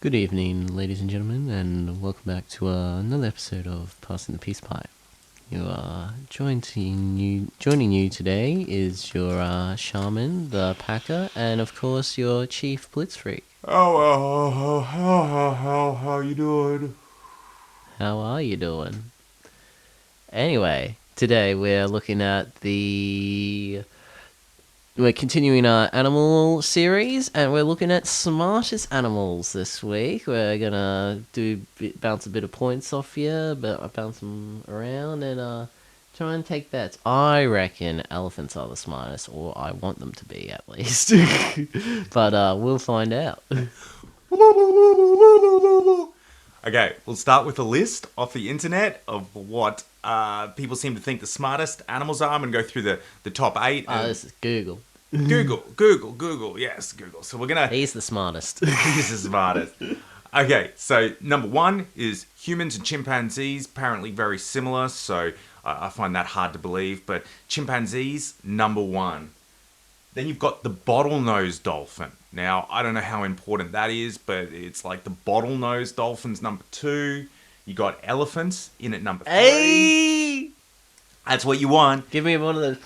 Good evening, ladies and gentlemen, and welcome back to another episode of Passing the Peace Pipe. Joining you today is your shaman, the Packer, and of course your chief Blitz freak. How you doing? How are you doing? Anyway, today we're continuing our animal series, and we're looking at smartest animals this week. We're gonna bounce a bit of points off you, but bounce them around and try and take bets. I reckon elephants are the smartest, or I want them to be at least. But we'll find out. Okay, we'll start with a list off the internet of what people seem to think the smartest animals are. I'm going to go through the top 8. This is Google. Google, yes, Google. So we're going to... He's the smartest. He's the smartest. Okay, so number 1 is humans and chimpanzees, apparently very similar, so I find that hard to believe, but chimpanzees, number 1. Then you've got the bottlenose dolphin. Now, I don't know how important that is, but it's like the bottlenose dolphin's number 2. You got elephants in at number 3. Hey! That's what you want. Give me one of those.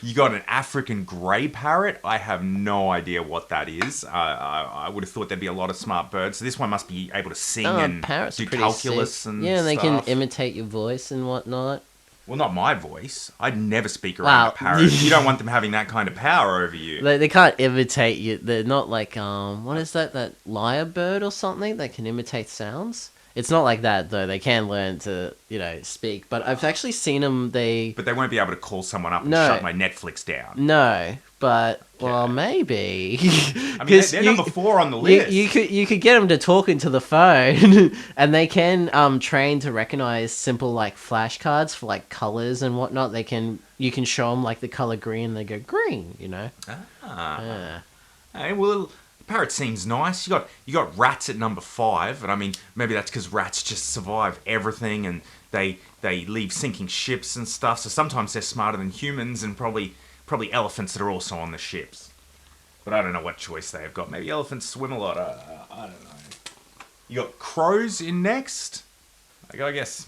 You got an African grey parrot. I have no idea what that is. I would have thought there'd be a lot of smart birds. So this one must be able to sing and Parrots do are pretty calculus sick. and yeah, and they can stuff. imitate your voice and whatnot. Well, not my voice. I'd never speak around a parrot. You don't want them having that kind of power over you. They can't imitate you. They're not like what is that lyrebird or something that can imitate sounds? It's not like that though. They can learn to speak. But I've actually seen them. But they won't be able to call someone up and No. shut my Netflix down. No, but well, maybe. I mean, they're number 4 on the list. You could get them to talk into the phone, and they can train to recognize simple like flashcards for like colors and whatnot. You can show them like the color green, and they go green. Yeah. Hey, well, the parrot seems nice. You got rats at number 5, and I mean, maybe that's because rats just survive everything, and they leave sinking ships and stuff. So sometimes they're smarter than humans, and probably elephants that are also on the ships. But I don't know what choice they have got. Maybe elephants swim a lot. I don't know. You got crows in next. I guess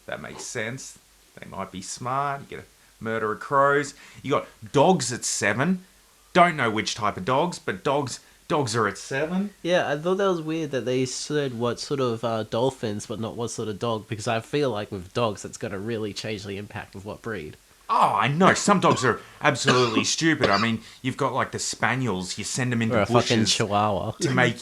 that makes sense. They might be smart. You get a murder of crows. You got dogs at 7. Don't know which type of dogs, but dogs are at 7. Yeah, I thought that was weird that they said what sort of dolphins, but not what sort of dog, because I feel like with dogs, it's going to really change the impact of what breed. Oh, I know. Some dogs are absolutely stupid. I mean, you've got like the spaniels. You send them into Or a fucking bushes chihuahua. to make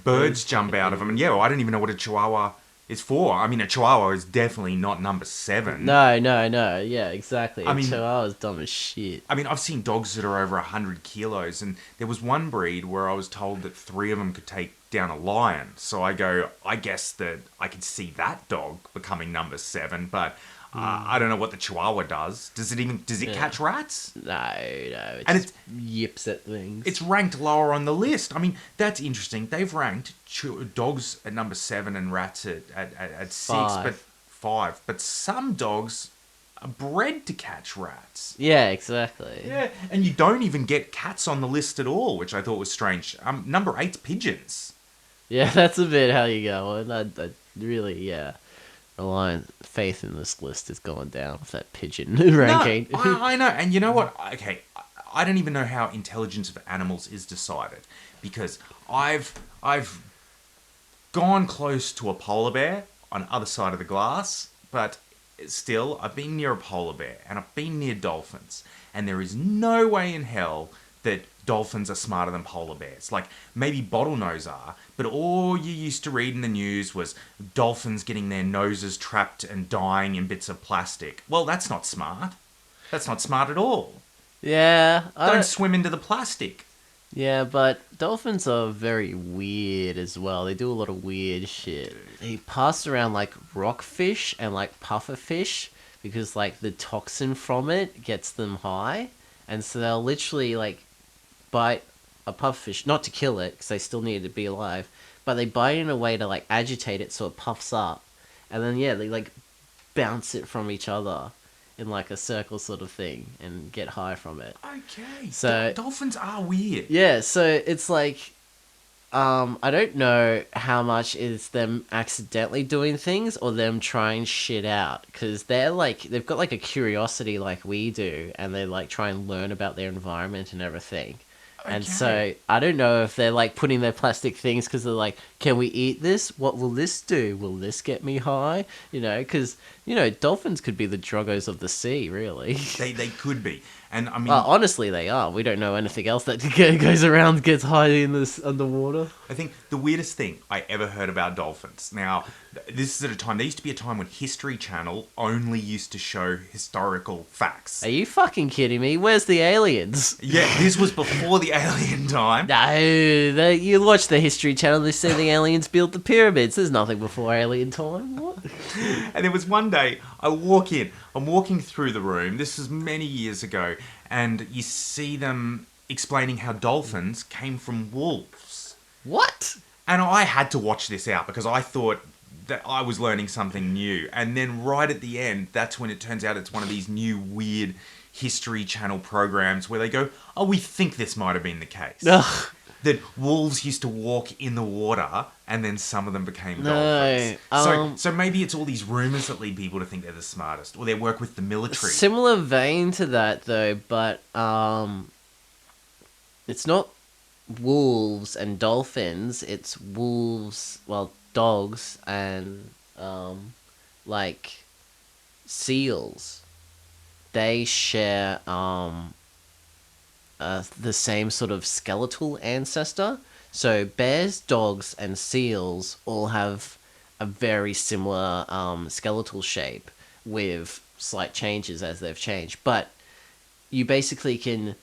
birds jump out of them. And I don't even know what a chihuahua is for. I mean, a chihuahua is definitely not number 7. No. Yeah, exactly. I mean- Chihuahua's dumb as shit. I mean, I've seen dogs that are over 100 kilos, and there was one breed where I was told that 3 of them could take down a lion. So I guess that I could see that dog becoming number 7, but I don't know what the chihuahua does. Does it catch rats? No, it And just yips at things. It's ranked lower on the list. I mean, that's interesting. They've ranked dogs at number 7 and rats at 6, but 5. But some dogs are bred to catch rats. Yeah, exactly. Yeah, and you don't even get cats on the list at all, which I thought was strange. Number 8's pigeons. Yeah, that's a bit how you go. And I really, faith in this list is going down with that pigeon ranking. No, I know. And you know what? Okay, I don't even know how intelligence of animals is decided, because I've gone close to a polar bear on the other side of the glass, but still, I've been near a polar bear, and I've been near dolphins, and there is no way in hell that dolphins are smarter than polar bears. Like, maybe bottlenose are, but all you used to read in the news was dolphins getting their noses trapped and dying in bits of plastic. Well, that's not smart. That's not smart at all. Yeah. Don't swim into the plastic. Yeah, but dolphins are very weird as well. They do a lot of weird shit. They pass around like rockfish and like pufferfish because like the toxin from it gets them high. And so they'll literally like bite a pufferfish, not to kill it because they still need it to be alive, but they bite it in a way to like agitate it so it puffs up. And then they like bounce it from each other in like a circle sort of thing and get high from it. Okay. So dolphins are weird. yeah, so it's like I don't know how much is them accidentally doing things or them trying shit out, because they've got like a curiosity like we do, and they like try and learn about their environment and everything. And so Okay. I don't know if they're like putting their plastic things because they're like, can we eat this? What will this do? Will this get me high? Because dolphins could be the druggos of the sea, really. They could be. And I Well, mean, honestly, they are. We don't know anything else that goes around, gets high in this underwater. I think the weirdest thing I ever heard about dolphins. Now, this is at a time, there used to be a time when History Channel only used to show historical facts. Are you fucking kidding me? Where's the aliens? Yeah, this was before the alien time. No, you watch the History Channel, they say the aliens built the pyramids. There's nothing before alien time. What? And there was one day, I'm walking through the room, this was many years ago, and you see them explaining how dolphins came from wolves. What? And I had to watch this out because I thought that I was learning something new. And then right at the end, that's when it turns out it's one of these new weird History Channel programs where they go, oh, we think this might have been the case. Ugh. That wolves used to walk in the water and then some of them became No, dolphins. So maybe it's all these rumors that lead people to think they're the smartest, or they work with the military. Similar vein to that, though, but it's not wolves and dolphins. It's wolves, well, dogs and like seals. They share the same sort of skeletal ancestor. So bears, dogs, and seals all have a very similar skeletal shape with slight changes as they've changed. But you basically can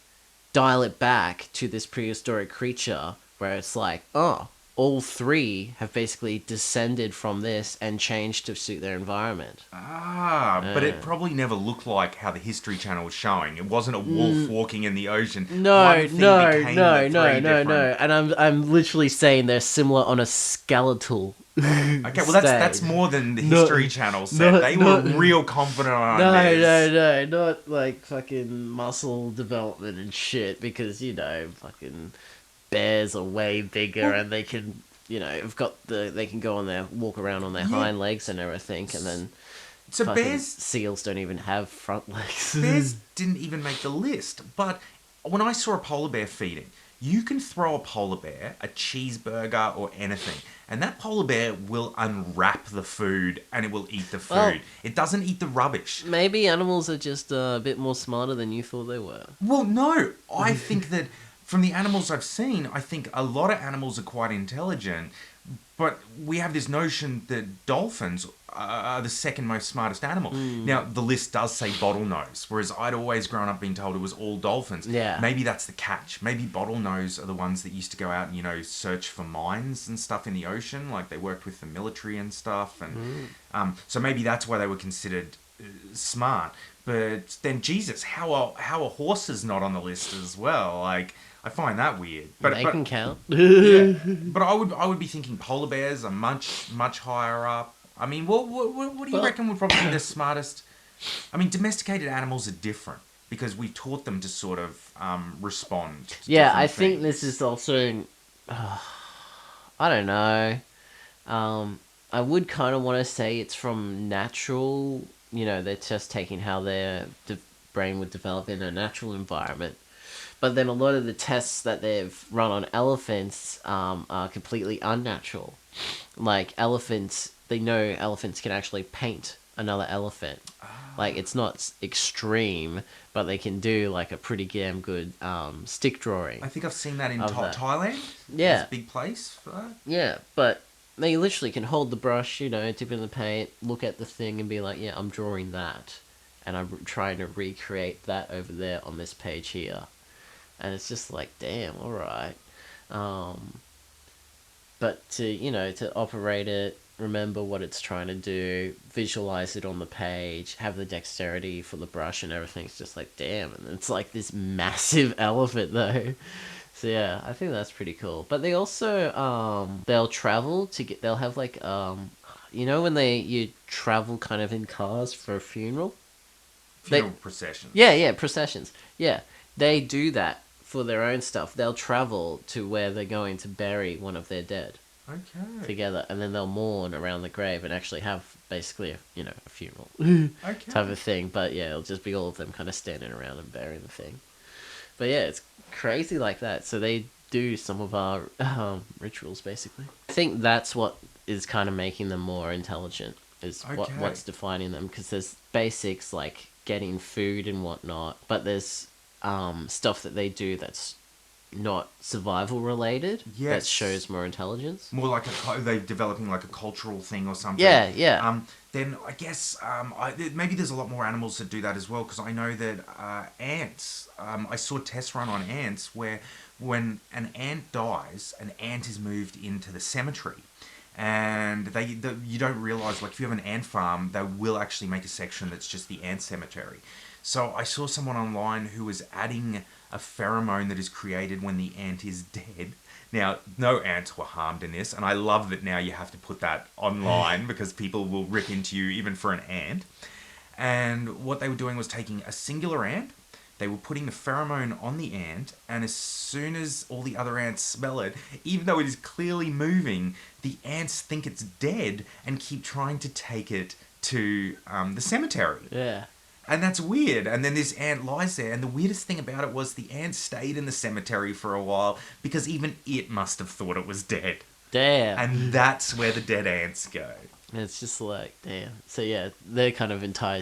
dial it back to this prehistoric creature where it's like, oh, all three have basically descended from this and changed to suit their environment. But it probably never looked like how the History Channel was showing. It wasn't a wolf walking in the ocean. No, One thing no, became no, the no, three no, no. different- And I'm literally saying they're similar on a skeletal. Okay, well that's more than the History Channel said. They were real confident on this. No, not like fucking muscle development and shit, because fucking bears are way bigger and they can they can go on their walk around on their hind legs and everything, and then So fucking seals don't even have front legs. bears didn't even make the list. But when I saw a polar bear feeding, you can throw a polar bear a cheeseburger or anything, and that polar bear will unwrap the food and it will eat the food. Well, it doesn't eat the rubbish. Maybe animals are just a bit more smarter than you thought they were. Well, no. I think that from the animals I've seen, I think a lot of animals are quite intelligent, but we have this notion that dolphins are the second most smartest animal. Now, the list does say bottlenose, whereas I'd always grown up being told it was all dolphins. Yeah. Maybe that's the catch. Maybe bottlenose are the ones that used to go out and, search for mines and stuff in the ocean, like they worked with the military and stuff. And so maybe that's why they were considered smart. But then, Jesus, how are horses not on the list as well? Like, I find that weird. But They can count. yeah, but I would be thinking polar bears are much higher up. I mean, what do you reckon would probably be the smartest? I mean, domesticated animals are different because we've taught them to sort of respond. To Yeah, different I think things. this is also. I don't know. I would kind of want to say it's from natural. They're just taking how their brain would develop in a natural environment. But then a lot of the tests that they've run on elephants are completely unnatural. Like elephants, they know elephants can actually paint another elephant. Like it's not extreme, but they can do like a pretty damn good stick drawing. I think I've seen that in of that. Thailand. Yeah. It's a big place for that. Yeah, but they literally can hold the brush, dip in the paint, look at the thing and be like, yeah, I'm drawing that. And I'm trying to recreate that over there on this page here. And it's just like, damn, alright. But to operate it, remember what it's trying to do, visualize it on the page, have the dexterity for the brush and everything, it's just like, damn. And it's like this massive elephant, though. So yeah, I think that's pretty cool. But they also, they'll travel they'll have like, when you travel kind of in cars for a funeral? Funeral processions. Yeah, processions. Yeah, they do that for their own stuff, they'll travel to where they're going to bury one of their dead Okay. together, and then they'll mourn around the grave and actually have basically a funeral Okay. type of thing. But yeah, it'll just be all of them kind of standing around and burying the thing. But yeah, it's crazy like that. So they do some of our rituals basically. I think that's what is kind of making them more intelligent. Is Okay. what's defining them, because there's basics like getting food and whatnot, but there's stuff that they do that's not survival related that Yes. shows more intelligence. More like they're developing like a cultural thing or something. Yeah, yeah. Then I guess maybe there's a lot more animals that do that as well, because I know that ants. I saw tests run on ants where when an ant dies, an ant is moved into the cemetery. And you don't realize, like, if you have an ant farm, they will actually make a section that's just the ant cemetery. So I saw someone online who was adding a pheromone that is created when the ant is dead. Now, no ants were harmed in this, and I love that now you have to put that online because people will rip into you even for an ant. And what they were doing was taking a singular ant, they were putting the pheromone on the ant, and as soon as all the other ants smell it, even though it is clearly moving, the ants think it's dead and keep trying to take it to the cemetery. Yeah. And that's weird. And then this ant lies there. And the weirdest thing about it was the ant stayed in the cemetery for a while because even it must have thought it was dead. Damn. And that's where the dead ants go. It's just like, damn. So yeah, their kind of entire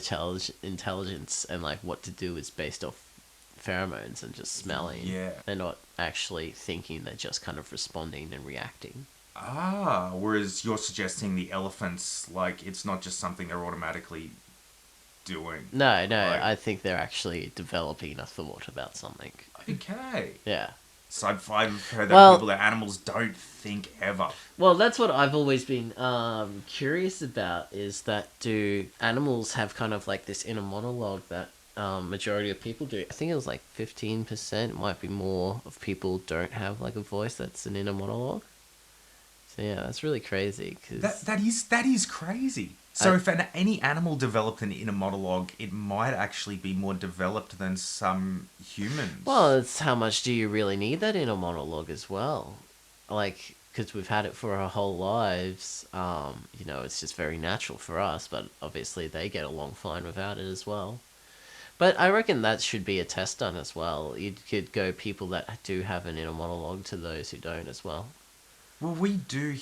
intelligence and like what to do is based off pheromones and just smelling. Yeah. They're not actually thinking, they're just kind of responding and reacting. Ah, whereas you're suggesting the elephants, like, it's not just something they're automatically doing. No, Like, I think they're actually developing a thought about something. okay. Yeah. So I've heard that Well- people that animals don't think ever. Well, that's what I've always been curious about, is that do animals have kind of like this inner monologue that majority of people do? I think it was like 15%, it might be more, of people don't have like a voice that's an inner monologue. So yeah, that's really crazy. Cause That is crazy. So if any animal developed an inner monologue, it might actually be more developed than some humans. well, it's how much do you really need that inner monologue as well? Like, because we've had it for our whole lives, it's just very natural for us, but obviously they get along fine without it as well. But I reckon that should be a test done as well. You could go people that do have an inner monologue to those who don't as well. Well, we do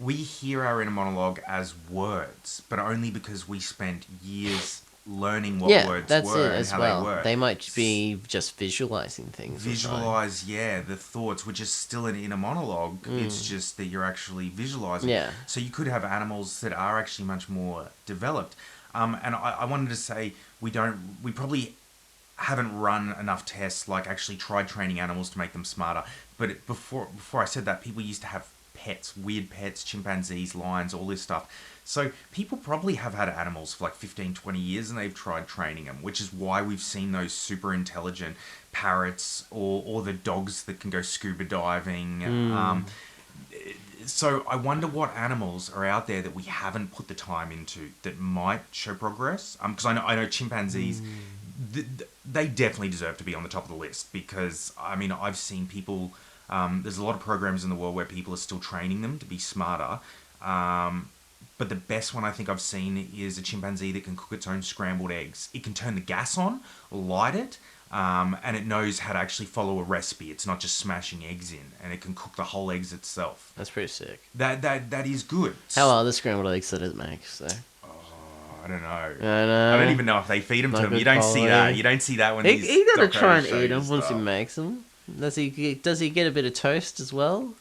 we hear our inner monologue as words, but only because we spent years learning what Yeah, words that's were it and as how well. they were. They might be just visualizing things. or something. Visualize, yeah, the thoughts, which is still an inner monologue. It's just that you're actually visualizing. Yeah. So you could have animals that are actually much more developed. And I wanted to say we probably haven't run enough tests, like actually tried training animals to make them smarter. But before I said that, people used to have pets, weird pets, chimpanzees, lions, all this stuff. So people probably have had animals for like 15, 20 years and they've tried training them, which is why we've seen those super intelligent parrots or the dogs that can go scuba diving. So I wonder what animals are out there that we haven't put the time into that might show progress. Because I know chimpanzees, they definitely deserve to be on the top of the list, because I mean I've seen people. There's a lot of programs in the world where people are still training them to be smarter. But the best one I think I've seen is a chimpanzee that can cook its own scrambled eggs. It can turn the gas on, light it, and it knows how to actually follow a recipe. It's not just smashing eggs in, and it can cook the whole eggs itself. That's pretty sick. That is good. How are the scrambled eggs that it makes, though? I don't know. I know. I don't even know if they feed them to Not him. You good don't see that. quality. You don't see that when He these gotta docos try and show eat you them once he stuff. makes them. Does he get a bit of toast as well?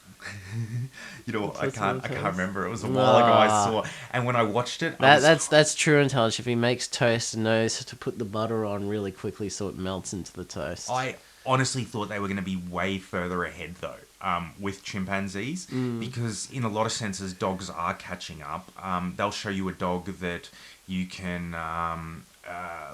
You know what? I What's can't the toast? remember. It was a while ago I saw, and when I watched it, That's true intelligence. If he makes toast and knows to put the butter on really quickly so it melts into the toast. I honestly thought they were going to be way further ahead though, with chimpanzees, because in a lot of senses, dogs are catching up. They'll show you a dog that you can,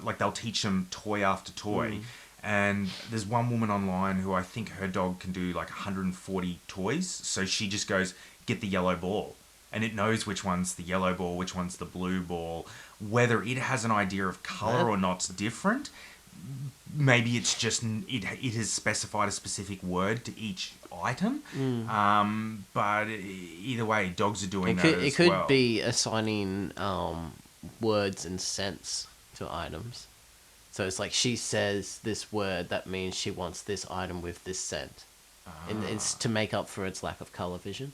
like they'll teach them toy after toy. And there's one woman online who I think her dog can do like 140 toys. So she just goes, get the yellow ball. And it knows which one's the yellow ball, which one's the blue ball. Whether it has an idea of colour or not's different. maybe it's just it has specified a specific word to each item. But either way, dogs are doing that It as could well. be assigning words and scents to items. So it's like she says this word, that means she wants this item with this scent. And it's to make up for its lack of color vision.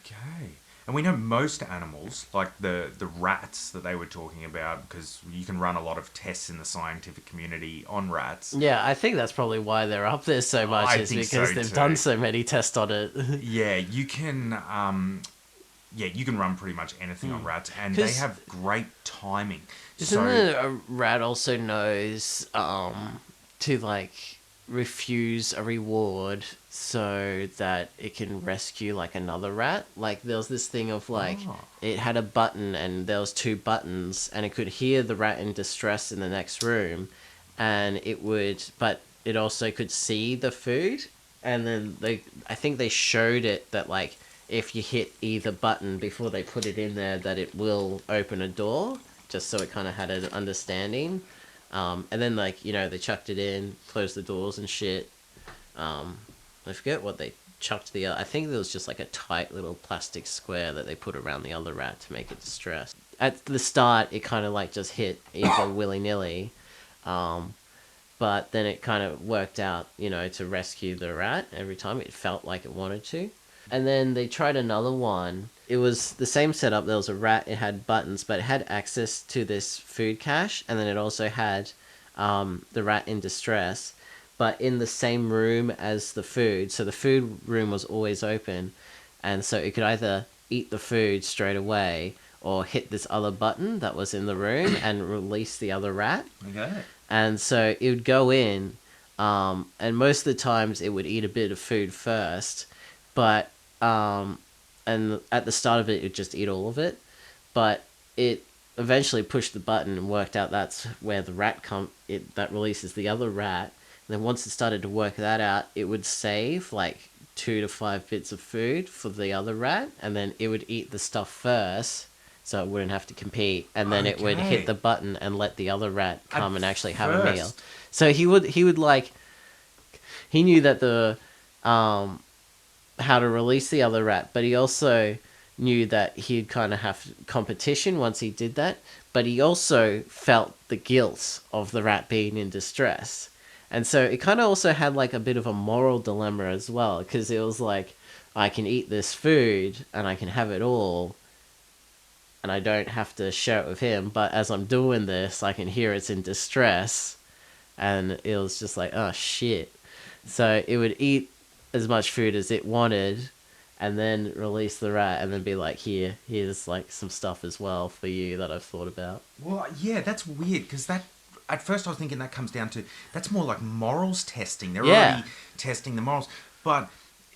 Okay. And we know most animals, like the rats that they were talking about, because you can run a lot of tests in the scientific community on rats. Yeah, I think that's probably why they're up there so much, I is think because so they've too. done so many tests on it. Yeah, you can. Yeah, you can run pretty much anything on rats, and they 'Cause- have great timing. Isn't So a rat also knows to like refuse a reward so that it can rescue like another rat? Like there was this thing of like Oh. it had a button and there was two buttons and it could hear the rat in distress in the next room and it would but it also could see the food and then I think they showed it that like if you hit either button before they put it in there that it will open a door just so it kind of had an understanding. And then, like, you know, they chucked it in, closed the doors and shit. I forget what they chucked the other. I think there was just like a tight little plastic square that they put around the other rat to make it distressed. At the start, it kind of like just hit either willy nilly. But then it kind of worked out, you know, to rescue the rat every time. It felt like it wanted to. And then they tried another one. It was the same setup. There was a rat. It had buttons, but it had access to this food cache. And then it also had the rat in distress, but in the same room as the food. So the food room was always open. And so it could either eat the food straight away or hit this other button that was in the room and release the other rat. okay. And so it would go in, and most of the times it would eat a bit of food first, but and at the start of it, it would just eat all of it, but it eventually pushed the button and worked out that's where the rat that releases the other rat. And then once it started to work that out, it would save like 2 to 5 bits of food for the other rat, and then it would eat the stuff first so it wouldn't have to compete, and then it would Okay. hit the button and let the other rat come and actually have a meal. first. So he would like he knew that the how to release the other rat, but he also knew that he'd kind of have competition once he did that, but he also felt the guilt of the rat being in distress. And so it kind of also had like a bit of a moral dilemma as well, because it was like I can eat this food and I can have it all and I don't have to share it with him. But as I'm doing this, I can hear it's in distress, and it was just like, oh shit. So it would eat as much food as it wanted, and then release the rat, and then be like, here's like some stuff as well for you that I've thought about. Well, yeah, that's weird because that. At first, I was thinking that comes down to that's more like morals testing. They're Yeah. already testing the morals, but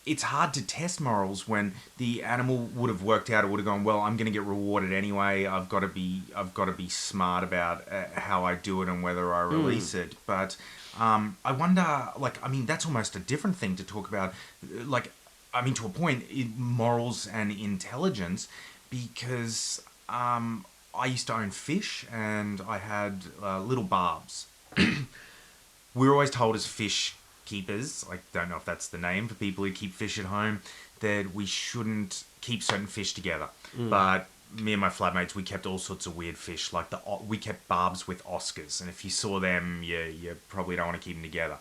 it's hard to test morals when the animal would have worked out. It would have gone, well, I'm going to get rewarded anyway. I've got to be smart about how I do it and whether I release it. But I wonder, like, I mean, that's almost a different thing to talk about. Like, I mean, to a point, morals and intelligence, because I used to own fish and I had little barbs. We were always told as fish keepers, I don't know if that's the name for people who keep fish at home, that we shouldn't keep certain fish together. But me and my flatmates, we kept all sorts of weird fish. Like we kept barbs with Oscars, and if you saw them, you probably don't want to keep them together.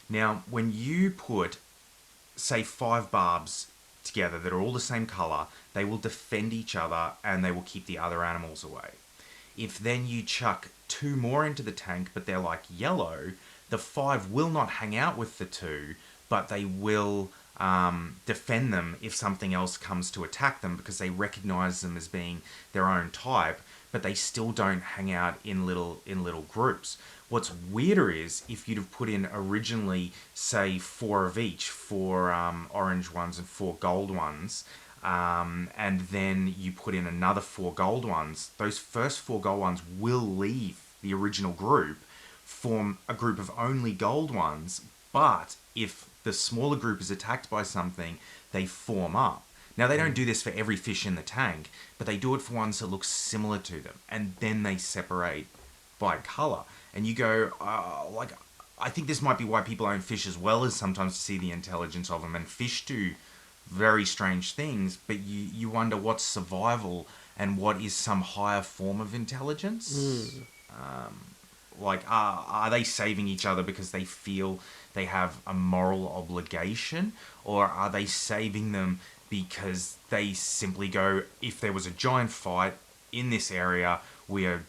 Now, when you put, say, 5 barbs together that are all the same color, they will defend each other and they will keep the other animals away. If then you chuck 2 more into the tank, but they're like yellow, the 5 will not hang out with the 2, but they will defend them if something else comes to attack them because they recognize them as being their own type, but they still don't hang out in little groups. What's weirder is if you'd have put in originally, say, 4 of each, 4 orange ones and 4 gold ones, and then you put in another 4 gold ones, those first 4 gold ones will leave the original group, form a group of only gold ones, but if the smaller group is attacked by something, they form up. Now, they don't do this for every fish in the tank, but they do it for ones that look similar to them, and then they separate by colour. and you go, like, I think this might be why people own fish as well, as sometimes to see the intelligence of them. And fish do very strange things, but you wonder what's survival and what is some higher form of intelligence. Like, are they saving each other because they feel they have a moral obligation, or are they saving them because they simply go, if there was a giant fight in this area, we are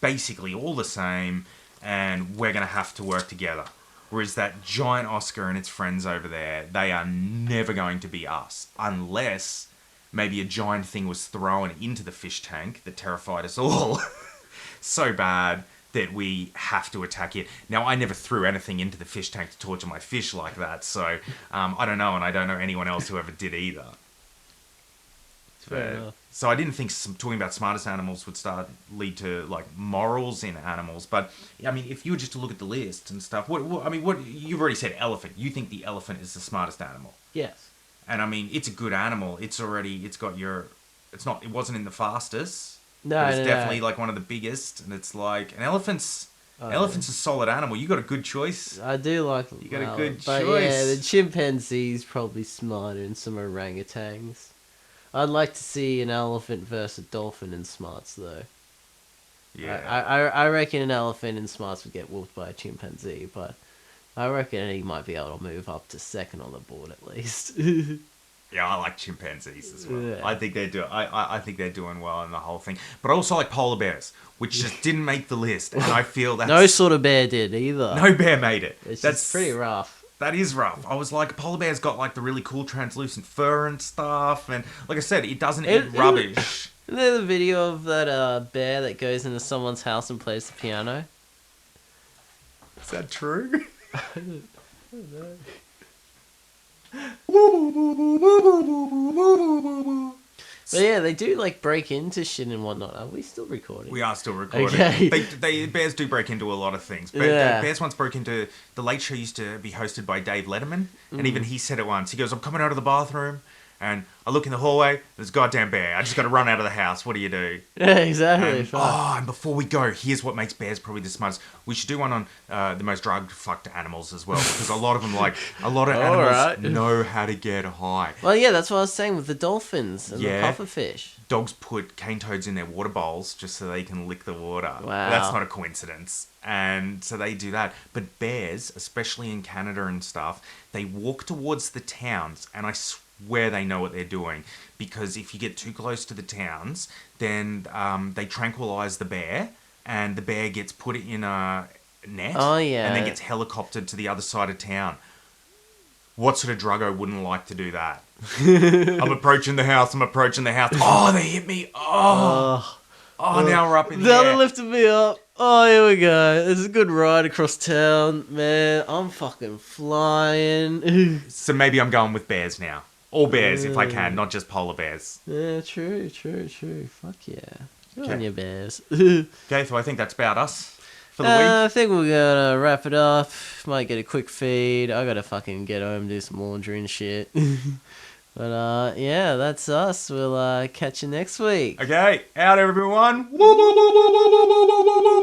basically all the same, and we're going to have to work together. Whereas that giant Oscar and its friends over there, they are never going to be us. Unless maybe a giant thing was thrown into the fish tank that terrified us all so bad that we have to attack it. Now, I never threw anything into the fish tank to torture my fish like that, so I don't know, and I don't know anyone else who ever did either. Fair enough. So I didn't think talking about smartest animals would lead to like morals in animals. But I mean, if you were just to look at the list and stuff, what you've already said elephant. You think the elephant is the smartest animal? Yes. And I mean, it's a good animal. It wasn't in the fastest. No, but it's no, definitely no. like one of the biggest. And it's like an elephant's a solid animal. You got a good choice. I do like. You got a good but choice. Yeah, the chimpanzee's probably smarter than some orangutans. I'd like to see an elephant versus a dolphin in smarts, though. Yeah. I reckon an elephant in smarts would get whooped by a chimpanzee, but I reckon he might be able to move up to second on the board at least. Yeah, I like chimpanzees as well. Yeah. I think I think they're doing well in the whole thing. But I also like polar bears, which just didn't make the list, and I feel that's No sort of bear did either. no bear made it. That's pretty rough. That is rough. I was like, polar bear's got like the really cool translucent fur and stuff, and like I said, it doesn't eat rubbish. Isn't there the video of that bear that goes into someone's house and plays the piano? Is that true? I don't know. But yeah, they do like break into shit and whatnot. Are we still recording? We are still recording. Okay. Bears do break into a lot of things. Yeah. Bears once broke into... The Late Show used to be hosted by Dave Letterman, and even he said it once. He goes, I'm coming out of the bathroom, and I look in the hallway, there's a goddamn bear. I just got to run out of the house. What do you do? Yeah, exactly. And before we go, here's what makes bears probably the smartest. We should do one on the most drug-fucked animals as well, because a lot of animals right. know how to get high. Well, yeah, that's what I was saying with the dolphins and the pufferfish. Dogs put cane toads in their water bowls just so they can lick the water. Wow. That's not a coincidence. And so they do that. But bears, especially in Canada and stuff, they walk towards the towns, and I swear they know what they're doing. Because if you get too close to the towns, then they tranquilize the bear, and the bear gets put in a net. Oh, yeah. And then gets helicoptered to the other side of town. What sort of druggo wouldn't like to do that? I'm approaching the house. Oh, they hit me. Oh, now we're up in the Now air. they lifted me up. Oh, here we go. It's a good ride across town. Man, I'm fucking flying. So maybe I'm going with bears now. All bears, if I can, not just polar bears. Yeah, true. Fuck yeah. Good on your bears. Okay, so I think that's about us for the week. I think we're gonna wrap it up. Might get a quick feed. I gotta fucking get home, do some laundry and shit. But yeah, that's us. We'll catch you next week. Okay, out everyone. Woo, woo, woo, woo, woo, woo, woo, woo, woo.